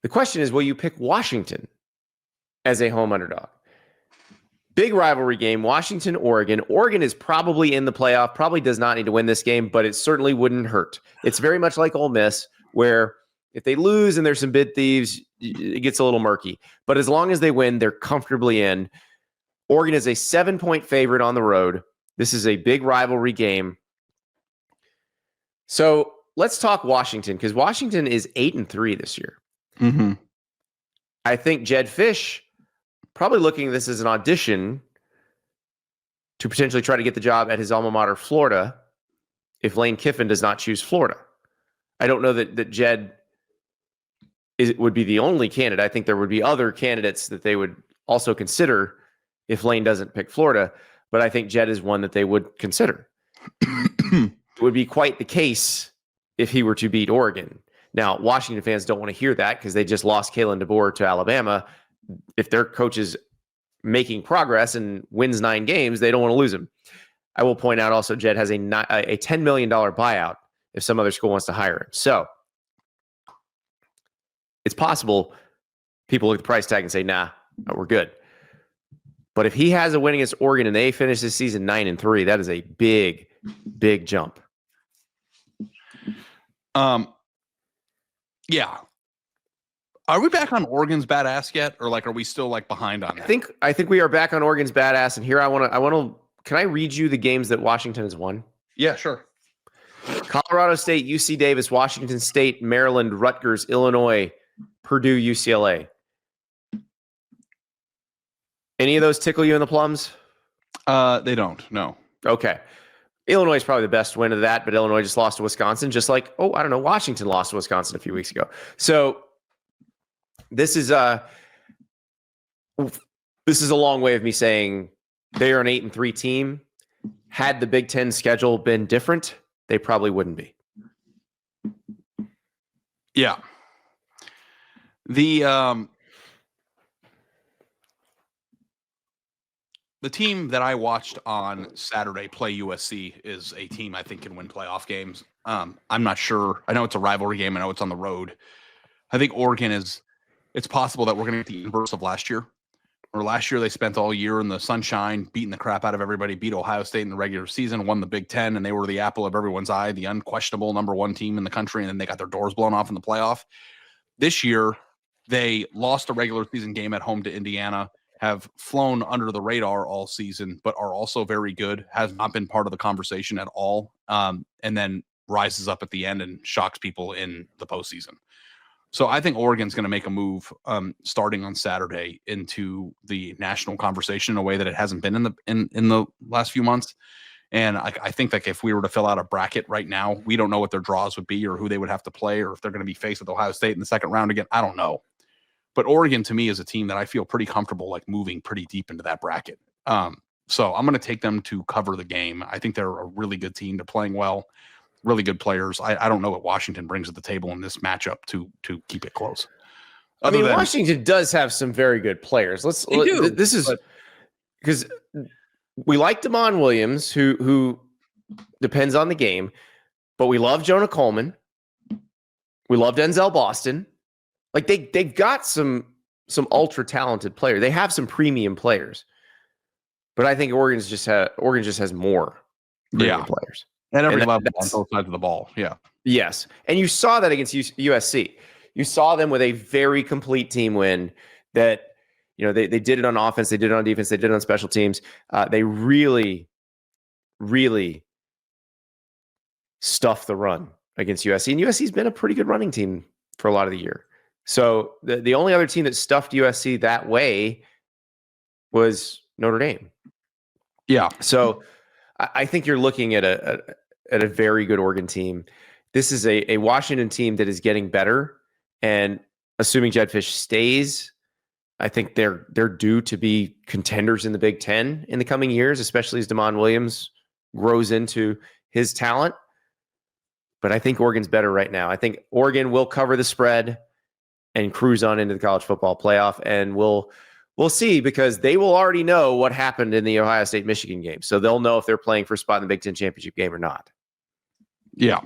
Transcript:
The question is, will you pick Washington as a home underdog? Big rivalry game, Washington, Oregon. Oregon is probably in the playoff, probably does not need to win this game, but it certainly wouldn't hurt. It's very much like Ole Miss, where if they lose and there's some bid thieves, it gets a little murky. But as long as they win, they're comfortably in. Oregon is a 7-point favorite on the road. This is a big rivalry game. So let's talk Washington, because Washington is 8-3 this year. Mm-hmm. I think Jedd Fisch probably looking at this as an audition to potentially try to get the job at his alma mater, Florida, if Lane Kiffin does not choose Florida. I don't know that Jedd would be the only candidate. I think there would be other candidates that they would also consider if Lane doesn't pick Florida, but I think Jedd is one that they would consider. It would be quite the case if he were to beat Oregon. Now, Washington fans don't want to hear that because they just lost Kalen DeBoer to Alabama. If their coach is making progress and wins 9 games, they don't want to lose him. I will point out also Jedd has a $10 million buyout if some other school wants to hire him. So it's possible people look at the price tag and say, nah, we're good. But if he has a win against Oregon and they finish this season 9-3, that is a big, big jump. Yeah. Are we back on Oregon's badass yet, or are we still behind on that? I think we are back on Oregon's badass, and here I want to. Can I read you the games that Washington has won? Yeah, sure. Colorado State, UC Davis, Washington State, Maryland, Rutgers, Illinois, Purdue, UCLA. Any of those tickle you in the plums? They don't. No. Okay. Illinois is probably the best win of that, but Illinois just lost to Wisconsin, just like Washington lost to Wisconsin a few weeks ago. So this is a long way of me saying they are an 8-3 team. Had the Big Ten schedule been different, they probably wouldn't be. Yeah. The team that I watched on Saturday play USC is a team I think can win playoff games. I'm not sure. I know it's a rivalry game. I know it's on the road. I think Oregon it's possible that we're going to get the inverse of last year. Or last year they spent all year in the sunshine, beating the crap out of everybody, beat Ohio State in the regular season, won the Big Ten, and they were the apple of everyone's eye, the unquestionable number 1 team in the country, and then they got their doors blown off in the playoff. This year, they lost a regular season game at home to Indiana, have flown under the radar all season, but are also very good, has not been part of the conversation at all, and then rises up at the end and shocks people in the postseason. So I think Oregon's going to make a move starting on Saturday into the national conversation in a way that it hasn't been in the last few months. And I think if we were to fill out a bracket right now, we don't know what their draws would be or who they would have to play or if they're going to be faced with Ohio State in the second round again. I don't know. But Oregon, to me, is a team that I feel pretty comfortable moving pretty deep into that bracket. So I'm going to take them to cover the game. I think they're a really good team. They're playing well, really good players. I don't know what Washington brings to the table in this matchup to keep it close. Washington does have some very good players. This is because we like Damon Williams, who depends on the game, but we love Jonah Coleman. We love Denzel Boston. They've got some ultra talented players. They have some premium players, but I think Oregon just has more premium players at every level on both sides of the ball. Yeah. Yes, and you saw that against USC. You saw them with a very complete team win. That they did it on offense, they did it on defense, they did it on special teams. They really, really stuffed the run against USC, and USC's been a pretty good running team for a lot of the year. So the only other team that stuffed USC that way was Notre Dame. Yeah. So I think you're looking at a very good Oregon team. This is a Washington team that is getting better, and assuming Jedd Fisch stays, I think they're due to be contenders in the Big Ten in the coming years, especially as Damon Williams grows into his talent. But I think Oregon's better right now. I think Oregon will cover the spread and cruise on into the college football playoff. And we'll see, because they will already know what happened in the Ohio State-Michigan game. So they'll know if they're playing for a spot in the Big Ten championship game or not. Yeah.